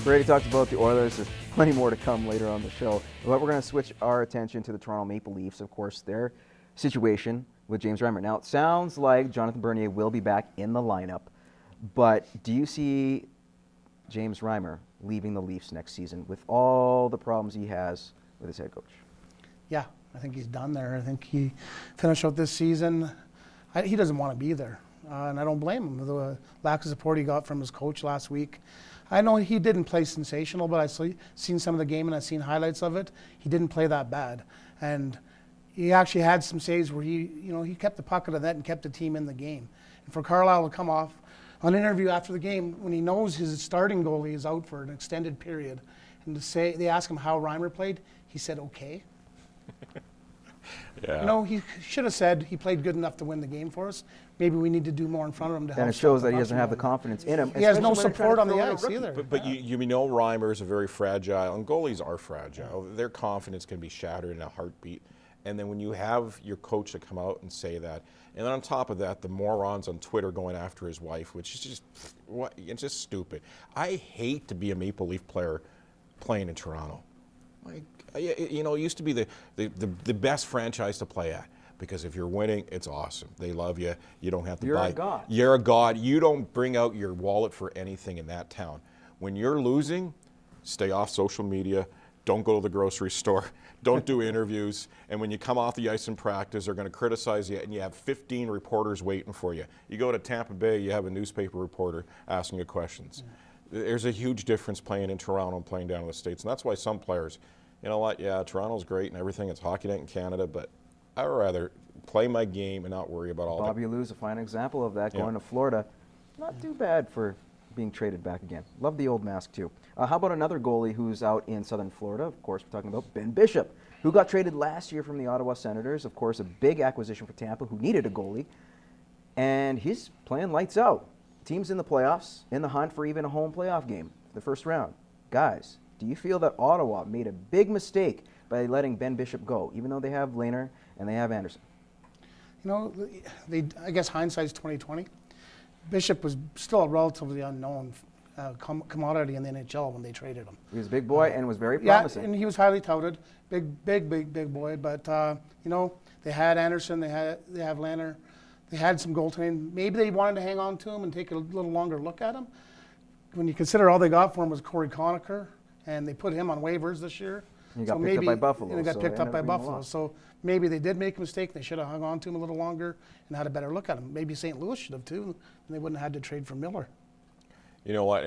We already talked about the Oilers. There's plenty more to come later on the show. But we're going to switch our attention to the Toronto Maple Leafs, of course, their situation with James Reimer. Now, it sounds like Jonathan Bernier will be back in the lineup, but do you see James Reimer leaving the Leafs next season with all the problems he has with his head coach? Yeah, I think he's done there. I think he finished out this season. He doesn't want to be there, and I don't blame him. The lack of support he got from his coach last week. I know he didn't play sensational, but I've seen some of the game and I've seen highlights of it. He didn't play that bad, and he actually had some saves where he kept the puck out of the net and kept the team in the game. And for Carlisle to come off on an interview after the game when he knows his starting goalie is out for an extended period, and to say they asked him how Reimer played, he said okay. Yeah. He should have said he played good enough to win the game for us. Maybe we need to do more in front of him to help. And it shows that he doesn't have the confidence in him. He has no support on the ice either. But you know Reimer is a very fragile, and goalies are fragile. Their confidence can be shattered in a heartbeat. And then when you have your coach to come out and say that, and then on top of that, the morons on Twitter going after his wife, which is it's just stupid. I hate to be a Maple Leaf player playing in Toronto. It used to be the best franchise to play at, because if you're winning, it's awesome. They love you. You don't have to buy. You're a god. You're a god. You don't bring out your wallet for anything in that town. When you're losing, stay off social media. Don't go to the grocery store. Don't do interviews. And when you come off the ice in practice, they're going to criticize you, and you have 15 reporters waiting for you. You go to Tampa Bay, you have a newspaper reporter asking you questions. There's a huge difference playing in Toronto and playing down in the States, and that's why some players, you know what, yeah, Toronto's great and everything. It's hockey night in Canada, but I'd rather play my game and not worry about all that. Bobby Lou's a fine example of that, going to Florida. Not too bad for being traded back again. Love the old mask, too. How about another goalie who's out in southern Florida? Of course, we're talking about Ben Bishop, who got traded last year from the Ottawa Senators. Of course, a big acquisition for Tampa, who needed a goalie. And he's playing lights out. Team's in the playoffs, in the hunt for even a home playoff game, the first round. Guys, do you feel that Ottawa made a big mistake by letting Ben Bishop go, even though they have Lehner and they have Anderson? I guess hindsight's 20/20. Bishop was still a relatively unknown commodity in the NHL when they traded him. He was a big boy and was very promising. Yeah, and he was highly touted, big boy. But they had Anderson, they have Lehner, they had some goaltending. Maybe they wanted to hang on to him and take a little longer look at him. When you consider all they got for him was Corey Conacher, and they put him on waivers this year. He got picked up by Buffalo. And he got picked up by Buffalo. So maybe they did make a mistake. They should have hung on to him a little longer and had a better look at him. Maybe St. Louis should have too, and they wouldn't have had to trade for Miller. You know what?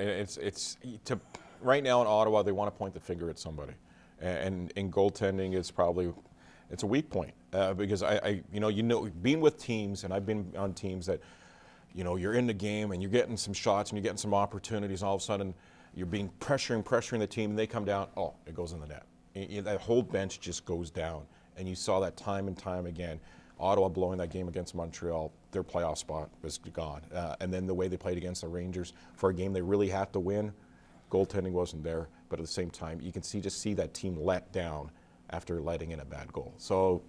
Right now in Ottawa, they want to point the finger at somebody, and in goaltending, it's a weak point because being with teams, and I've been on teams that, you're in the game and you're getting some shots and you're getting some opportunities, and all of a sudden you're being pressuring the team, and they come down, it goes in the net. That whole bench just goes down, and you saw that time and time again. Ottawa blowing that game against Montreal, their playoff spot was gone. And then the way they played against the Rangers for a game they really had to win, goaltending wasn't there. But at the same time, you can see that team let down after letting in a bad goal. So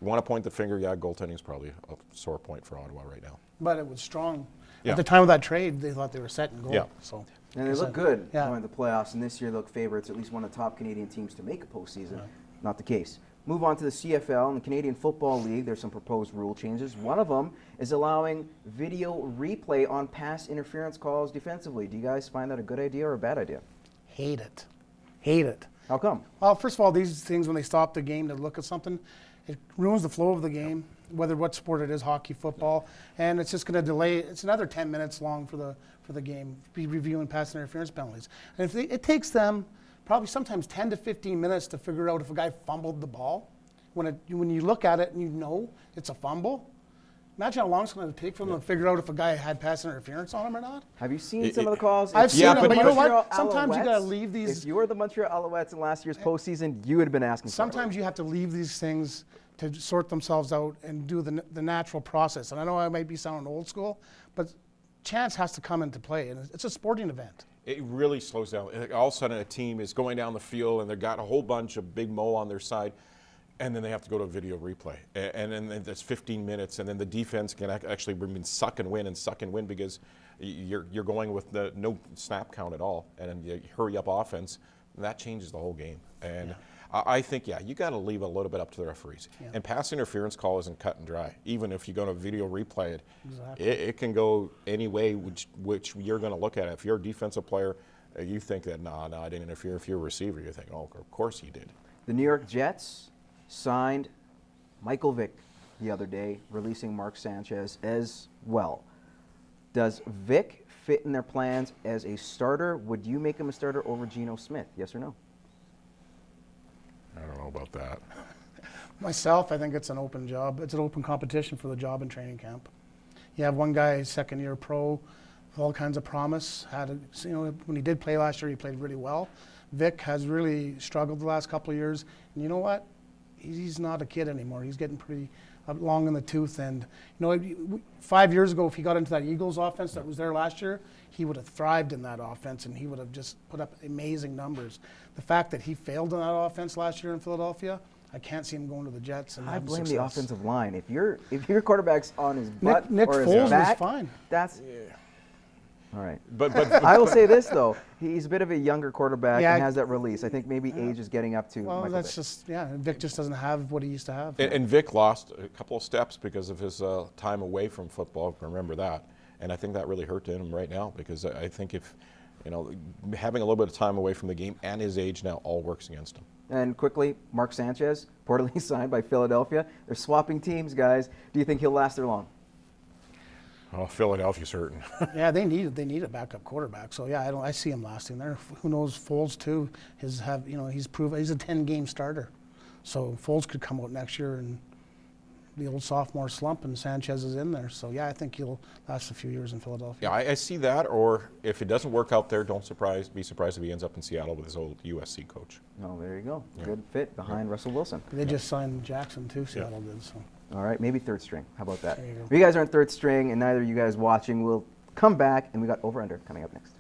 you want to point the finger, goaltending is probably a sore point for Ottawa right now. But it was strong. Yeah. At the time of that trade, they thought they were set in goal. Yeah. So. And they look good going to the playoffs, and this year they look favorites, at least one of the top Canadian teams to make a postseason. Yeah. Not the case. Move on to the CFL and the Canadian Football League. There's some proposed rule changes. One of them is allowing video replay on pass interference calls defensively. Do you guys find that a good idea or a bad idea? Hate it. How come? Well, first of all, these things, when they stop the game to look at something, it ruins the flow of the game, whether what sport it is, hockey, football, and it's just going to delay. It's another 10 minutes long for the game, be reviewing pass interference penalties. And it takes them probably sometimes 10 to 15 minutes to figure out if a guy fumbled the ball. When you look at it and you know it's a fumble, imagine how long it's going to take for them to figure out if a guy had pass interference on him or not. Have you seen some of the calls? I've seen them, but you know what? Montreal Sometimes you got to Alouettes, leave these. If you were the Montreal Alouettes in last year's postseason, you would have been asking for it. Sometimes you have to leave these things to sort themselves out and do the natural process. And I know I might be sounding old school, but chance has to come into play, and it's a sporting event. It really slows down. All of a sudden, a team is going down the field, and they've got a whole bunch of big mo on their side. and then they have to go to a video replay, and then there's 15 minutes, and then the defense can actually suck and win because you're going with the no snap count at all, and then you hurry up offense, and that changes the whole game. And I think, you got to leave a little bit up to the referees. Yeah. And pass interference call isn't cut and dry. Even if you're going to video replay it, it can go any way which you're going to look at it. If you're a defensive player, you think that, no, I didn't interfere. If you're a receiver, you think, oh, of course you did. The New York Jets signed Michael Vick the other day, releasing Mark Sanchez as well. Does Vick fit in their plans as a starter? Would you make him a starter over Geno Smith? Yes or no? I don't know about that. Myself, I think it's an open job. It's an open competition for the job in training camp. You have one guy, second-year pro, with all kinds of promise. When he did play last year, he played really well. Vic has really struggled the last couple of years, and you know what? He's not a kid anymore. He's getting pretty long in the tooth. And 5 years ago, if he got into that Eagles offense that was there last year, he would have thrived in that offense, and he would have just put up amazing numbers. The fact that he failed in that offense last year in Philadelphia, I can't see him going to the Jets. And I blame the offensive line. If your quarterback's on his butt Nick or Foles his back, was fine. That's all right. But I will say this though, he's a bit of a younger quarterback and has that release. I think maybe age is getting up to. Well, Michael that's Vick. just Vic just doesn't have what he used to have. And Vic lost a couple of steps because of his time away from football. Remember that, and I think that really hurt him right now because I think if having a little bit of time away from the game and his age now all works against him. And quickly, Mark Sanchez, reportedly signed by Philadelphia. They're swapping teams, guys. Do you think he'll last there long? Oh, Philadelphia's hurting. Yeah, they need a backup quarterback. So yeah, I see him lasting there. Who knows? Foles too. He's proven he's a 10-game starter. So Foles could come out next year and the old sophomore slump, and Sanchez is in there. So yeah, I think he'll last a few years in Philadelphia. Yeah, I see that. Or if it doesn't work out there, be surprised if he ends up in Seattle with his old USC coach. Oh, there you go. Yeah. Good fit behind Russell Wilson. They just signed Jackson too. Seattle did so. All right, maybe third string. How about that? There you go. If you guys aren't third string and neither of you guys watching, we'll come back and we got Over Under coming up next.